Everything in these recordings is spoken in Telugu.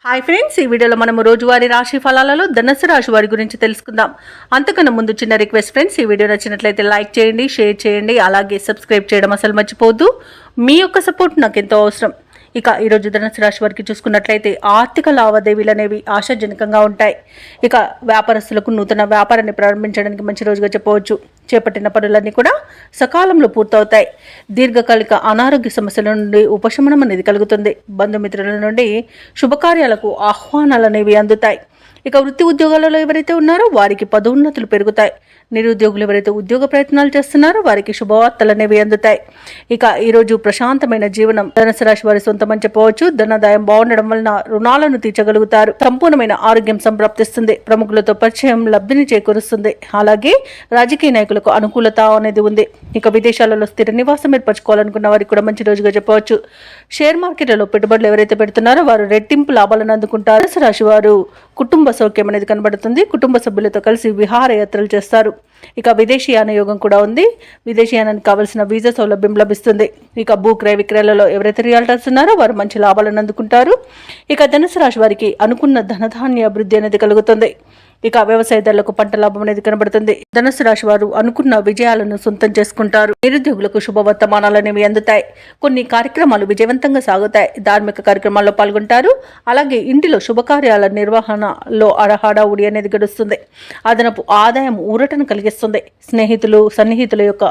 హాయ్ ఫ్రెండ్స్, ఈ వీడియోలో మనము రోజువారీ రాశి ఫలాలలో ధనుసు రాశి వారి గురించి తెలుసుకుందాం. అంతకన్నా ముందు చిన్న రిక్వెస్ట్ ఫ్రెండ్స్, ఈ వీడియో నచ్చినట్లయితే లైక్ చేయండి, షేర్ చేయండి, అలాగే సబ్స్క్రైబ్ చేయడం అసలు మర్చిపోవద్దు. మీ యొక్క సపోర్ట్ నాకు ఎంతో అవసరం. ఇక ఈరోజు ధనుసు రాశి వారికి చూసుకున్నట్లయితే ఆర్థిక లావాదేవీలు అనేవి ఆశాజనకంగా ఉంటాయి. ఇక వ్యాపారస్తులకు నూతన వ్యాపారాన్ని ప్రారంభించడానికి మంచి రోజుగా చెప్పవచ్చు. చేపట్టిన పనులన్నీ కూడా సకాలంలో పూర్తవుతాయి. దీర్ఘకాలిక అనారోగ్య సమస్యల నుండి ఉపశమనం అనేది కలుగుతుంది. బంధుమిత్రుల నుండి శుభకార్యాలకు ఆహ్వానాలు అనేవి అందుతాయి. ఇక వృత్తి ఉద్యోగాలలో ఎవరైతే ఉన్నారో వారికి పదోన్నతులు పెరుగుతాయి. నిరుద్యోగులు ఎవరైతే ఉద్యోగ ప్రయత్నాలు చేస్తున్నారో వారికి శుభవార్తలు అనేవి అందుతాయి. ఇక ఈరోజు ప్రశాంతమైన జీవనం ధనుసు రాశి వారి సొంతమని చెప్పవచ్చు. ధనాదాయం బాగుండడం వలన రుణాలను తీర్చగలుగుతారు. సంపూర్ణమైన ఆరోగ్యం సంప్రాప్తిస్తుంది. ప్రముఖులతో పరిచయం లబ్ధిని చేకూరుస్తుంది. అలాగే రాజకీయ నాయకులకు అనుకూలత అనేది ఉంది. ఇక విదేశాలలో స్థిర నివాసం ఏర్పరచుకోవాలనుకున్న వారికి కూడా మంచి రోజుగా చెప్పవచ్చు. షేర్ మార్కెట్లలో పెట్టుబడులు ఎవరైతే పెడుతున్నారో వారు రెట్టింపు లాభాలను అందుకుంటారు. ధనుసు రాశి వారు కుటుంబ సౌఖ్యం అనేది కనబడుతుంది. కుటుంబ సభ్యులతో కలిసి విహారయాత్రలు చేస్తారు. ఇక విదేశీయాన యోగం కూడా ఉంది. విదేశీయానానికి కావలసిన వీసా సౌలభ్యం లభిస్తుంది. ఇక భూ క్రయ విక్రయాలలో ఎవరైతే రియాల్టర్స్ ఉన్నారో వారు మంచి లాభాలను అందుకుంటారు. ఇక ధనుసు రాశి వారికి అనుకున్న ధనధాన్య అభివృద్ధి అనేది కలుగుతుంది. ఇక వ్యవసాయదారులకు పంట లాభం అనేది కనబడుతుంది. ధనుసు రాశి వారు అనుకున్న విజయాలను సొంతం చేసుకుంటారు. నిరుద్యోగులకు శుభవర్తమానాలు అనేవి అందుతాయి. కొన్ని కార్యక్రమాలు విజయవంతంగా సాగుతాయి. ధార్మిక కార్యక్రమాల్లో పాల్గొంటారు. అలాగే ఇంటిలో శుభకార్యాల నిర్వహణలో హడావుడి అనేది గడుస్తుంది. అదనపు ఆదాయం ఊరటను కలిగిస్తుంది. స్నేహితులు సన్నిహితుల యొక్క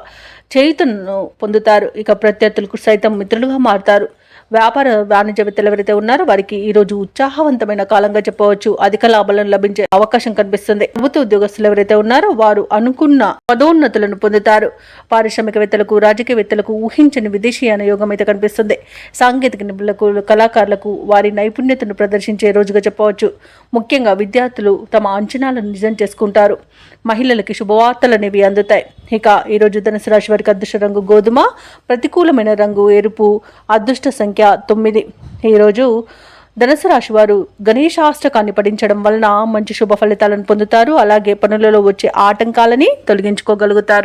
చేయుతను పొందుతారు. ఇక ప్రత్యర్థులకు సైతం మిత్రులుగా మారుతారు. వ్యాపార వాణిజ్యవేత్తలు ఎవరైతే ఉన్నారో వారికి ఈ రోజు ఉత్సాహవంతమైన కాలంగా చెప్పవచ్చు. అధిక లాభాలను లభించే అవకాశం కనిపిస్తుంది. ప్రభుత్వ ఉద్యోగస్తులు ఎవరైతే ఉన్నారో వారు అనుకున్న పదోన్నతులను పొందుతారు. పారిశ్రామికవేత్తలకు రాజకీయవేత్తలకు ఊహించని విదేశీయాన యోగం అయితే కనిపిస్తుంది. సాంకేతిక నిపుణులకు కళాకారులకు వారి నైపుణ్యతను ప్రదర్శించే రోజుగా చెప్పవచ్చు. ముఖ్యంగా విద్యార్థులు తమ అంచనాలను నిజం చేసుకుంటారు. మహిళలకి శుభవార్తలు అనేవి అందుతాయి. ఇక ఈరోజు ధనుసు రాశి వారికి అదృష్ట రంగు గోధుమ, ప్రతికూలమైన రంగు ఎరుపు, అదృష్ట సంఖ్య 9. ఈరోజు ధనుసు రాశి వారు గణేశాష్టకాన్ని పఠించడం వలన మంచి శుభ ఫలితాలను పొందుతారు. అలాగే పనులలో వచ్చే ఆటంకాలని తొలగించుకోగలుగుతారు.